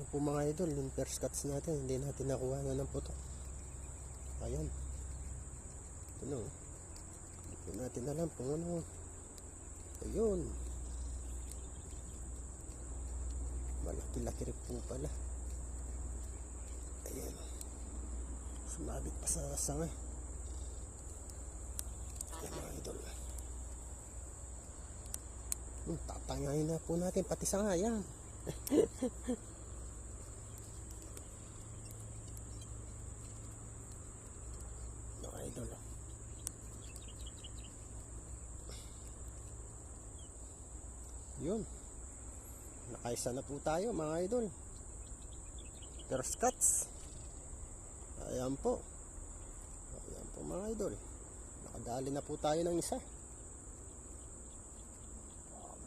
po mga idol, yung first cuts natin, hindi natin nakuha na ng putok. Ayan. Ito na. Hindi po natin alam kung ano. Ayun. Malaki-laki rin po pala. Ayan. Sumabit pa sa sanga. Ayan mga idol. Tatangayin na po natin pati sanga. Ayan. Mga idol. Yun. Nakaisa na po tayo mga idol. First cuts. Ayan po. Ayan po mga idol. Nakadali na po tayo ng isa.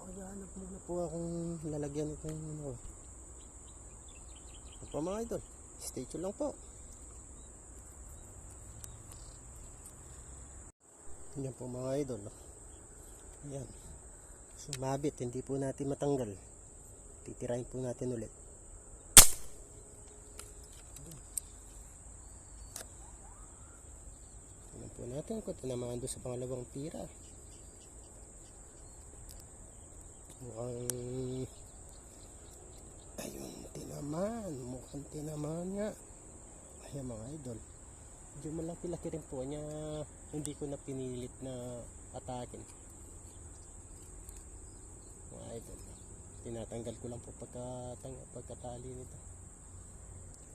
Maghanap muna po akong lalagyan itong ano. Ayan po mga idol. Stay tuned lang po. Ayan po mga idol. Ayan. Sumabit, hindi po natin matanggal. Titirahin po natin ulit. Tingnan po natin kung tinamaan doon sa pangalawang tira. Mukhang ayun, tinamaan. Mukhang tinamaan nga. Ayan mga idol. Medyo malaki-laki rin po niya. Hindi ko na pinilit na atakin. Mga idol. Tinatanggal ko lang po pagkatali nito.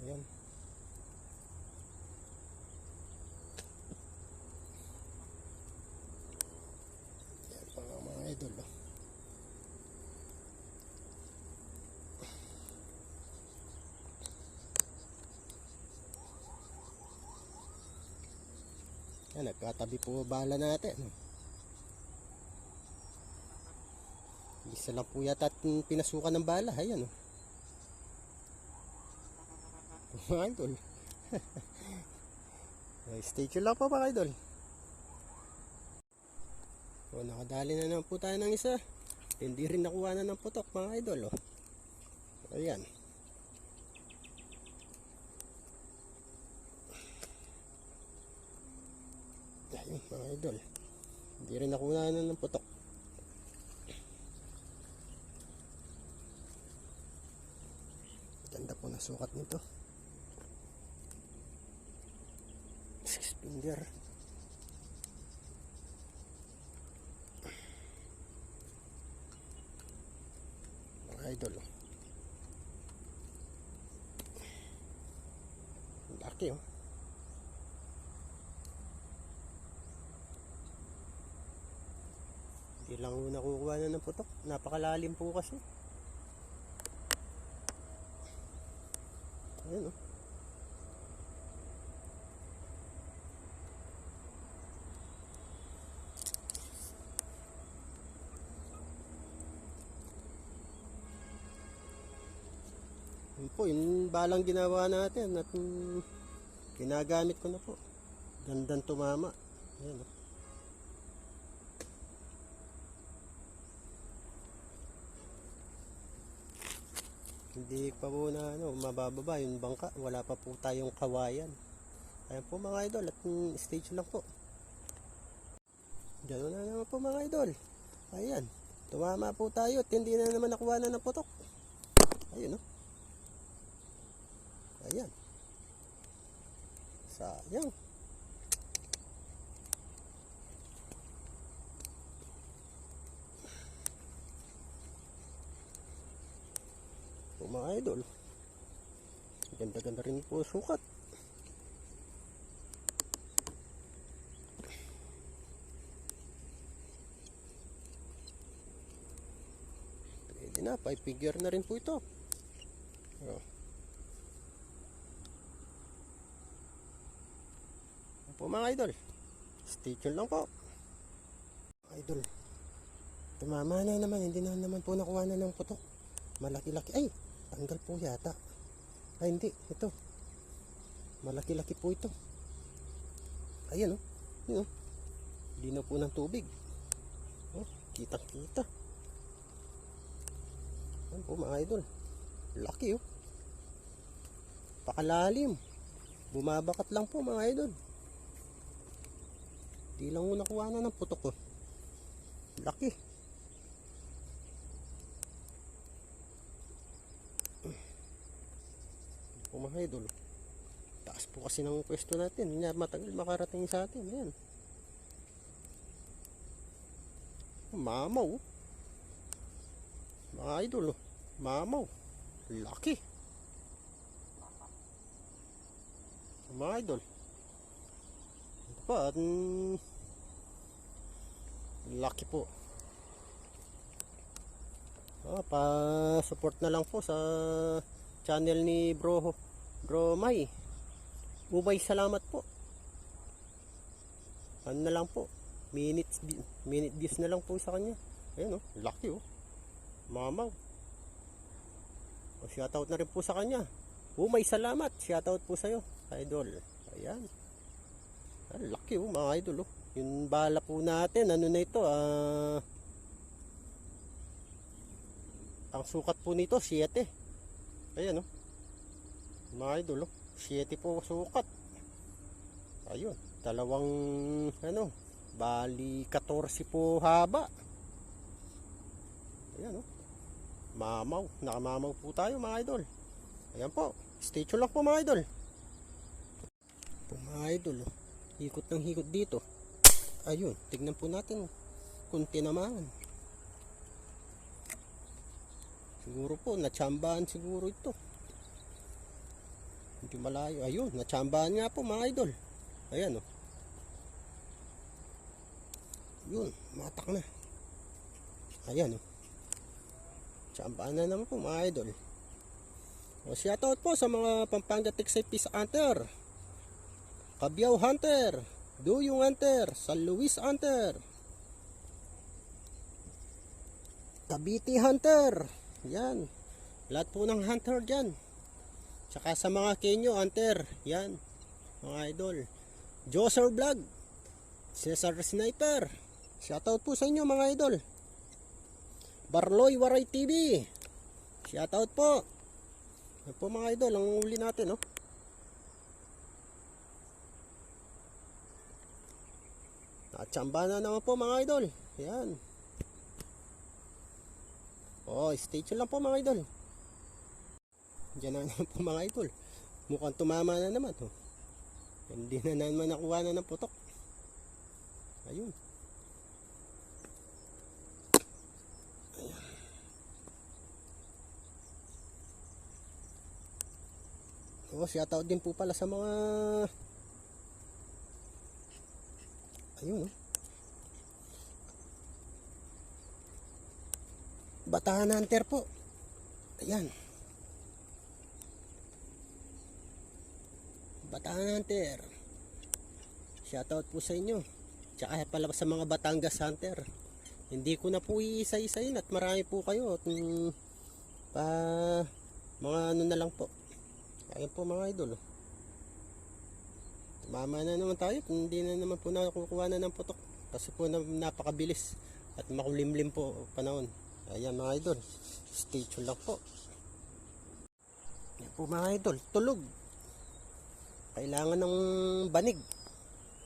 Ayan. Ayan pa nga mga idol. Ayan, nagkatabi po bala natin. Isa lang po yata at pinasukan ng bala. Ayan o. Mga idol. Stay tuned lang po mga idol. O, nakadali na naman po tayo ng isa. Hindi rin nakuha na ng putok mga idol. O. Ayan. Ayan mga idol. Hindi rin nakuha na ng putok. Ganda po na sukat nito. 6 finger. Mga idol. Laki oh. Hindi lang nakukuha na ng putok. Napakalalim po kasi. Ayan o. Yun po, yung balang ginawa natin at ginagamit ko na po. Gandang tumama. Ayan o. Hindi pa po na mabababa yung bangka. Wala pa po tayong kawayan. Ayan po mga idol. At stage lang po. Gano'n na naman po mga idol. Ayan. Tumama po tayo. At hindi na naman nakuha na ng putok. Ayun o. Ayan. Sayang. Mga idol, ganda-ganda rin po sukat. Pwede na, 5 figure na rin po ito. Po mga idol, stay tuned lang po. Idol, tumama na naman, hindi na naman po nakuha na ng putok. Malaki-laki, ay tanggal po yata. Ay hindi, ito malaki-laki po ito. Ayan o. Yun o. Linaw po ng tubig. Oh, kitang-kita. Ayan po mga idol. Laki oh. Napakalalim. Bumabakat lang po mga idol. Di lang mo nakuha na ng putok ko. Laki. Po mga idol. Taas po kasi ng pwesto natin. Matagal makarating sa atin. Ayan. Mamaw. Mga idol. Mamaw. Laki. Mga idol. Ito pa. Laki po. Pa-support na lang po sa channel ni Bro May. Ubay salamat po. Ano na lang po. Minute views na lang po sa kanya. Ayan laki Mamaw. Shoutout na rin po sa kanya. May salamat. Shoutout po sa'yo, idol. Ayan. Laki mga idol Yung bala po natin, ano na ito, ang sukat po nito, 7. Ayan mga idol 7 po sukat. Ayun, dalawang, bali 14 po haba. Ayan mamaw, nakamamaw po tayo mga idol. Ayan po, stay tuned lang po mga idol. Mga idol, hikot ng hikot dito. Ayun, tignan po natin kung tinamaan. Siguro po, natsambahan siguro ito. Hindi malayo. Ayun, natsambahan nga po mga idol. Ayan Yun, matak na. Ayan Tsambahan na naman po mga idol. Shoutout po sa mga Pampanga Texas Peace Hunter, Cabiao Hunter, Duyong Hunter, San Luis Hunter, Cavite Hunter. Yan. Lahat po ng hunter dyan. Tsaka sa mga Kenyo Hunter. Yan. Mga idol. Joser Vlog. Cesar Sniper. Shoutout po sa inyo mga idol. Barloy Waray TV. Shoutout po. Yan po mga idol. Ang uli natin Natsamba na naman po mga idol. Ayan. Stay tuned lang po mga idol. Diyan na naman po mga idol. Mukhang tumama na naman Hindi na naman nakuha na ng putok. Ayun. Shoutout din po pala sa mga ayun Bataan Hunter po. Ayan. Bataan Hunter. Shoutout po sa inyo. Tsaka pala sa mga Batangas Hunter. Hindi ko na po iisa-isayin at marami po kayo. At mga na lang po. Ayan po mga idol. Mama na naman tayo. Hindi na naman po nakukuha na ng putok. Kasi po napakabilis. At makulimlim po panahon. Ayan mga idol. Stay tuned lang po. Ayan po mga idol. Tulog. Kailangan ng banig.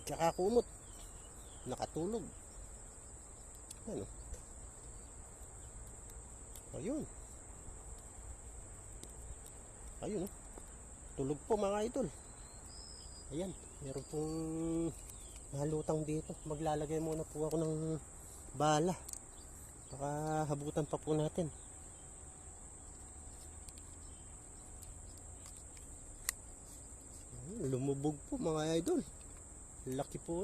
Tsaka kumot. Nakatulog. Ayan Ayun. Ayun Tulog po mga idol. Ayan. Meron pong nalutang dito. Maglalagay muna po ako ng bala. Baka habutan pa po natin. Lumubog po mga idol. Laki po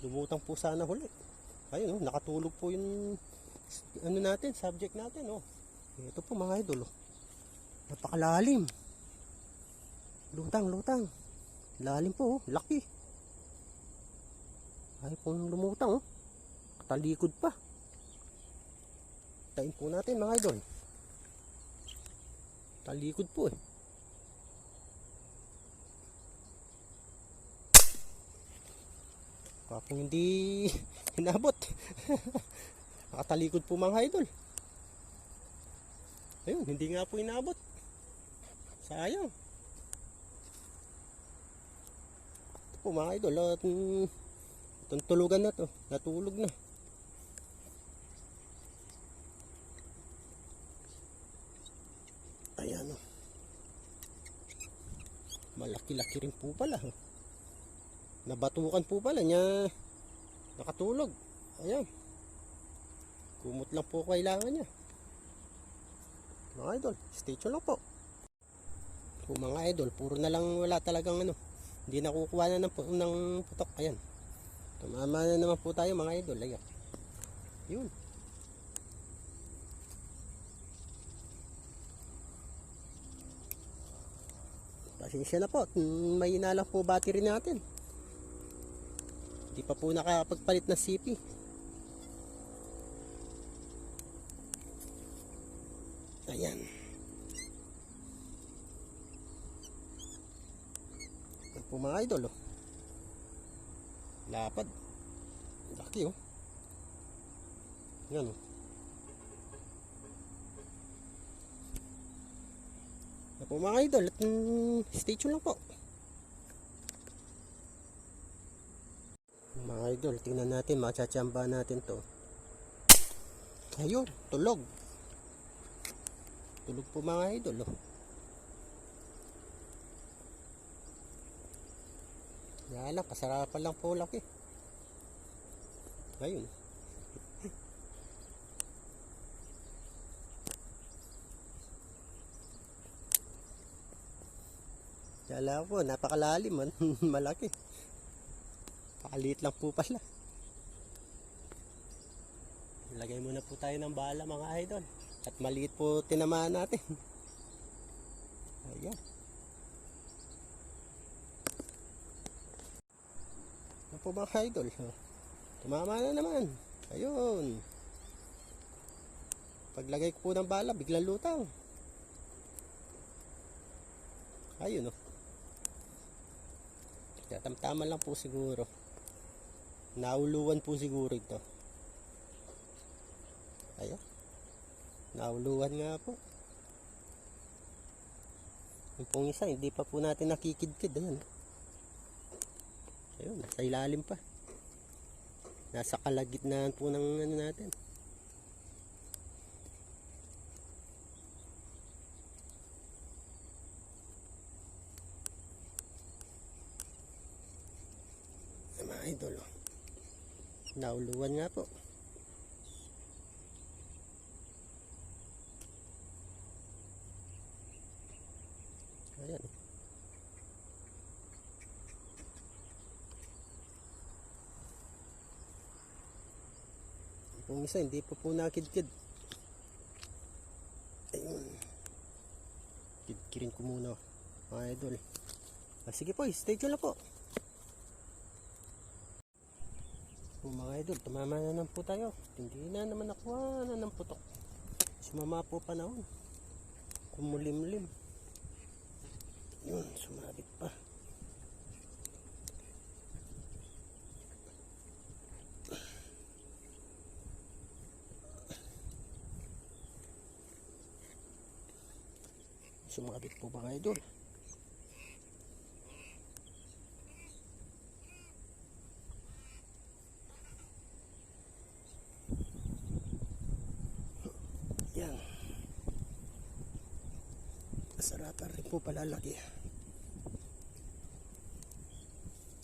Lumutang po sana huli. Ayun nakatulog po yung natin, subject natin Ito po mga idol Napakalalim. Lutang. Lalim po laki. Ay pong lumutang Talikod pa. Tain po natin mga idol. Talikod po Kapag hindi hinabot. Nakatalikod po mga idol. Ayun, hindi nga po inabot. Sayang. Ito po mga idol, at itong tulugan na to, natulog na. Ayan o. Malaki-laki rin po pala. Nabatukan po pala niya. Nakatulog. Ayan. Kumot lang po kailangan niya. Mga idol, stay tuned lang po. Po mga idol, puro na lang wala talagang ano. Hindi nakukuha na ng putok. Ayan. Tumama na naman po tayo mga idol. Ayan. Yun. Pasensya na po. May lang po battery natin. Hindi pa po nakapagpalit ng CP. Ayan. Ayan po mga idol. Oh. Lapad. Laki oh. Yan oh. Ayan po mga idol. At stay tuned lang po. Mga idol, tingnan natin. Matsachamba natin to. Ayun, tulog. Tulog po mga idol oh. Yan lang, kasarapan lang po laki. Ayun. Kala po, napakalalim man. Malaki. Pakaliit lang po pala. Lagay muna po tayo ng bala mga idol. At maliit po tinamaan natin. Ayan. Ano po mga idol? Tumama na naman. Ayun. Paglagay ko po ng bala, biglang lutang. Ayun o. Tatamtaman lang po siguro. Nauluwan po siguro ito. Ayan. Nauluwan nga po. Yung pong isa, hindi pa po natin nakikidkid. Ayan. Ayun, nasa ilalim pa. Nasa kalagitnaan po ng ano natin. Ay, mga idol. Oh. Nauluwan nga po. Ayan. Kung isa, hindi pa po nakidkid. Ayun. Kidkirin ko muna, mga idol. Sige po, stay tuned lang po. Mga idol, tumama na naman po tayo. Hindi na naman nakuha na ng putok. Sumama po panahon. Kumulimlim. Yun, sumabit pa. Sumabit po mga idol. Yan. Masarapan rin po palalaki.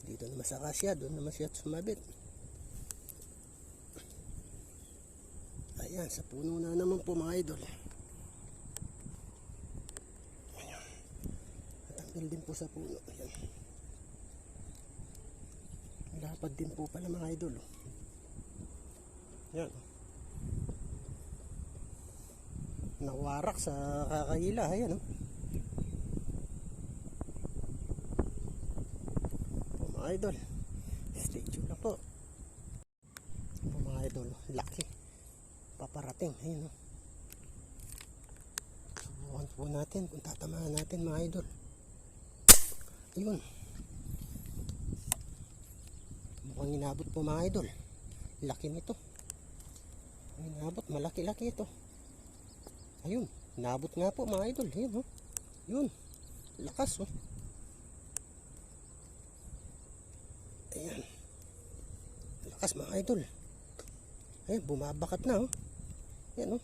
Dito naman sa kasya, doon naman siya sumabit. Ayan, sa puno na naman po mga idol. Ayan. Natanggal din po sa puno. Ayan. Lapad din po pala mga idol. Ayan. Nawarak sa kakahila. Ayan. Po mga idol. Stay tuned na po. Po mga idol. Laki. Paparating. Ayan. Subukan po natin kung tatamaan natin mga idol. Ayun. Mukhang inabot po mga idol. Laki nito. Inabot. Malaki-laki ito. Ayun. Nabot nga po mga idol. Ayan oh. Yun. Lakas oh. Ayan. Lakas mga idol. Ayan, bumabakat na oh. Ayan oh.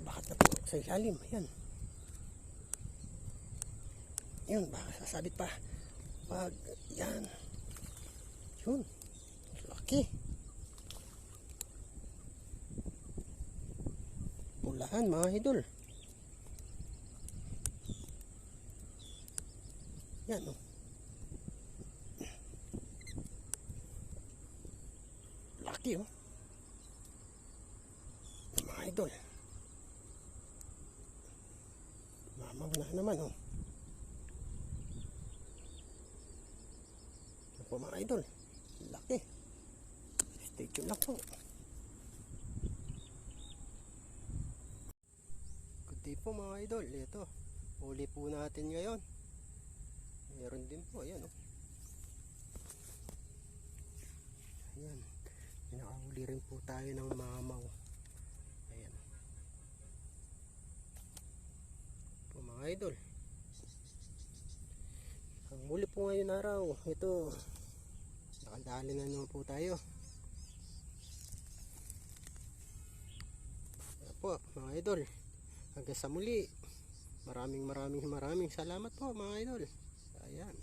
Bakat na po sa ilalim. Ayan. Ayan, baka sasabit pa. Wag. Ayan. Yun. Laki. Pulahan mga idol. Yan oh. Laki oh. Mga idol. Mamaw na naman oh. Yan po mga idol. Laki. Stay tuned lang po. Good day po mga idol. Ito. Huli po natin ngayon. Meron din po. Ayan oh. Ayan. Nakahuli rin po tayo ng mamaw. Ayan. Po mga idol. Ang huli po ngayon araw. Ito. Nakadali na naman po tayo. Ayan po mga idol. Hanggang sa muli. Maraming salamat po mga idol. Ayan.